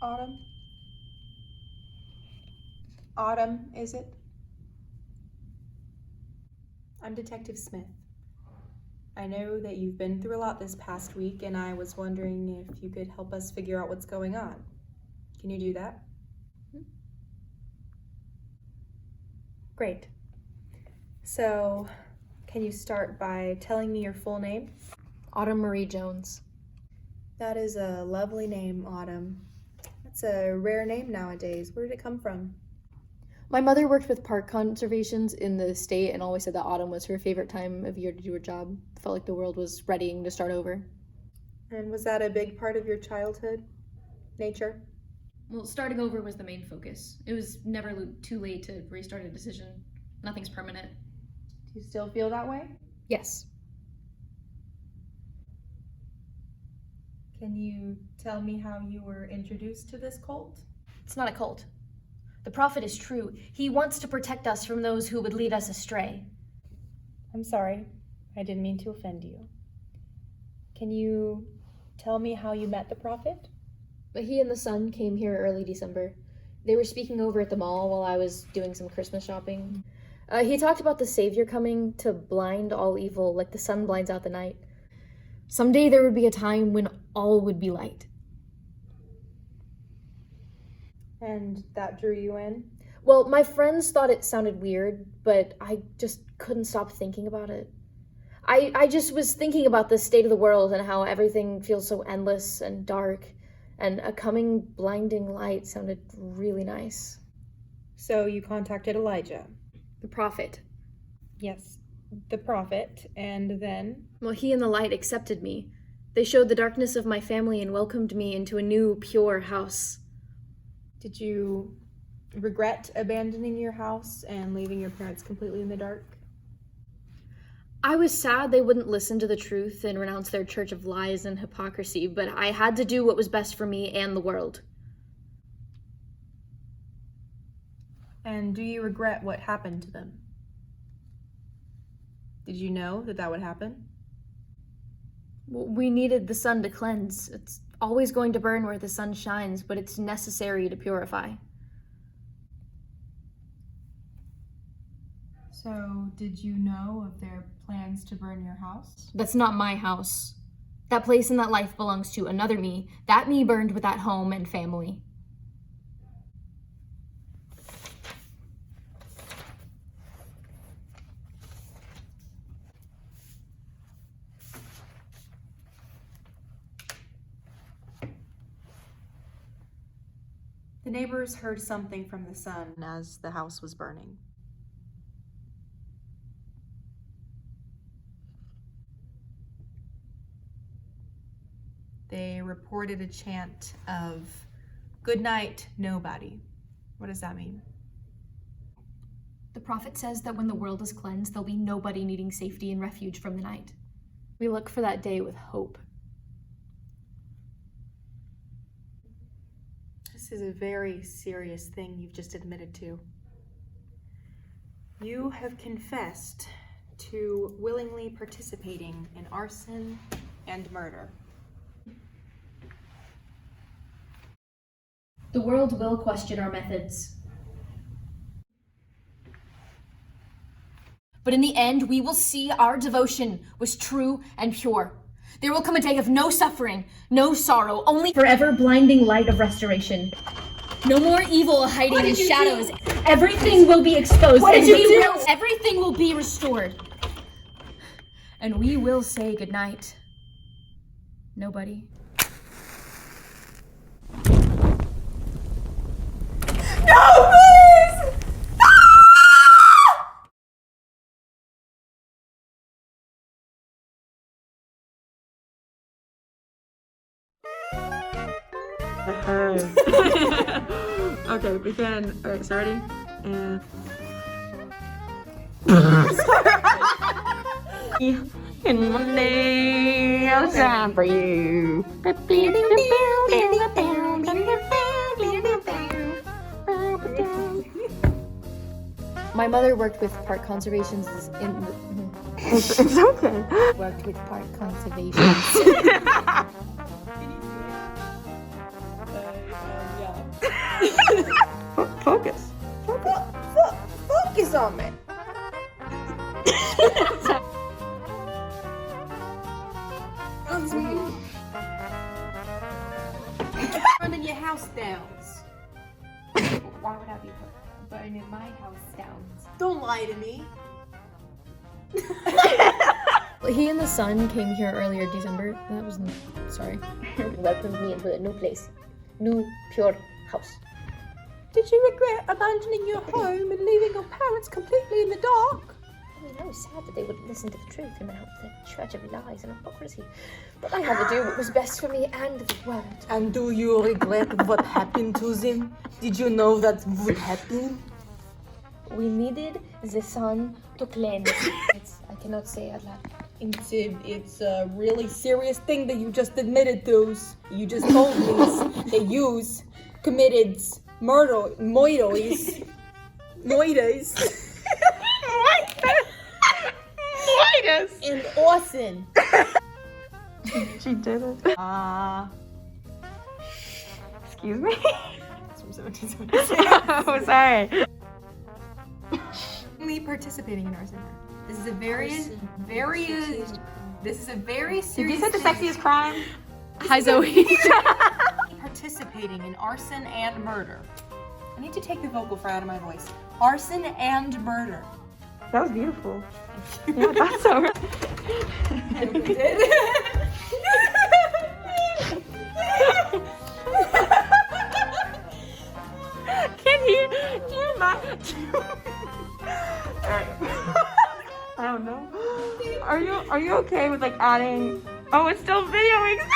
Autumn? Autumn, is it? I'm Detective Smith. I know that you've been through a lot this past week, and I was wondering if you could help us figure out what's going on. Can you do that? Great. So, can you start by telling me your full name? Autumn Marie Jones. That is a lovely name, Autumn. That's a rare name nowadays. Where did it come from? My mother worked with park conservations in the state and always said that autumn was her favorite time of year to do her job. Felt like the world was readying to start over. And was that a big part of your childhood? Nature? Well, starting over was the main focus. It was never too late to restart a decision. Nothing's permanent. Do you still feel that way? Yes. Can you tell me how you were introduced to this cult? It's not a cult. The prophet is true. He wants to protect us from those who would lead us astray. I'm sorry. I didn't mean to offend you. Can you tell me how you met the prophet? But he and the son came here early December. They were speaking over at the mall while I was doing some Christmas shopping. He talked about the Savior coming to blind all evil like the sun blinds out the night. Someday there would be a time when all would be light. And that drew you in? Well, my friends thought it sounded weird, but I just couldn't stop thinking about it. I just was thinking about the state of the world and how everything feels so endless and dark, and a coming blinding light sounded really nice. So you contacted Elijah? The prophet. Yes, the prophet, and then? Well, he and the light accepted me. They showed the darkness of my family and welcomed me into a new, pure house. Did you regret abandoning your house and leaving your parents completely in the dark? I was sad they wouldn't listen to the truth and renounce their church of lies and hypocrisy, but I had to do what was best for me and the world. And do you regret what happened to them? Did you know that that would happen? We needed the sun to cleanse. It's always going to burn where the sun shines, but it's necessary to purify. So, did you know of their plans to burn your house? That's not my house. That place and that life belongs to another me. That me burned with that home and family. The neighbors heard something from the sun as the house was burning. They reported a chant of "Goodnight, nobody." What does that mean? The prophet says that when the world is cleansed, there'll be nobody needing safety and refuge from the night. We look for that day with hope. This is a very serious thing you've just admitted to. You have confessed to willingly participating in arson and murder. The world will question our methods. But in the end, we will see our devotion was true and pure. There will come a day of no suffering, no sorrow, only forever blinding light of restoration. No more evil hiding in shadows. Everything will be exposed. Everything will be restored. And we will say goodnight. Nobody. No, please! Okay, begin. Alright, starting. And in one day I'll shine for you. My mother worked with park conservations It's okay. worked with park conservations. comment. Burning your house down. Why would I be burning my house down? Don't lie to me. He and the son came here earlier December. That was sorry. Welcomed me into a new place. New, pure house. Did you regret abandoning your home and leaving your parents completely in the dark? I mean, I was sad that they wouldn't listen to the truth and went out with their church of lies and hypocrisy. But I had to do what was best for me and the world. And do you regret what happened to them? Did you know that would happen? We needed the sun to cleanse. I cannot say it loud. It's a really serious thing that you just admitted to. You just told me that you committed murder, moitos. And Orson. She did it. Excuse me? It's from 1776. Oh, sorry. Me participating in arson. This is a very serious. Did you say the sexiest crime? Hi, Zoe. Participating in arson and murder. I need to take the vocal fry out of my voice. Arson and murder. That was beautiful. Yeah, that's so right. Can you not? I don't know. Are you okay with like adding? Oh, it's still videoing.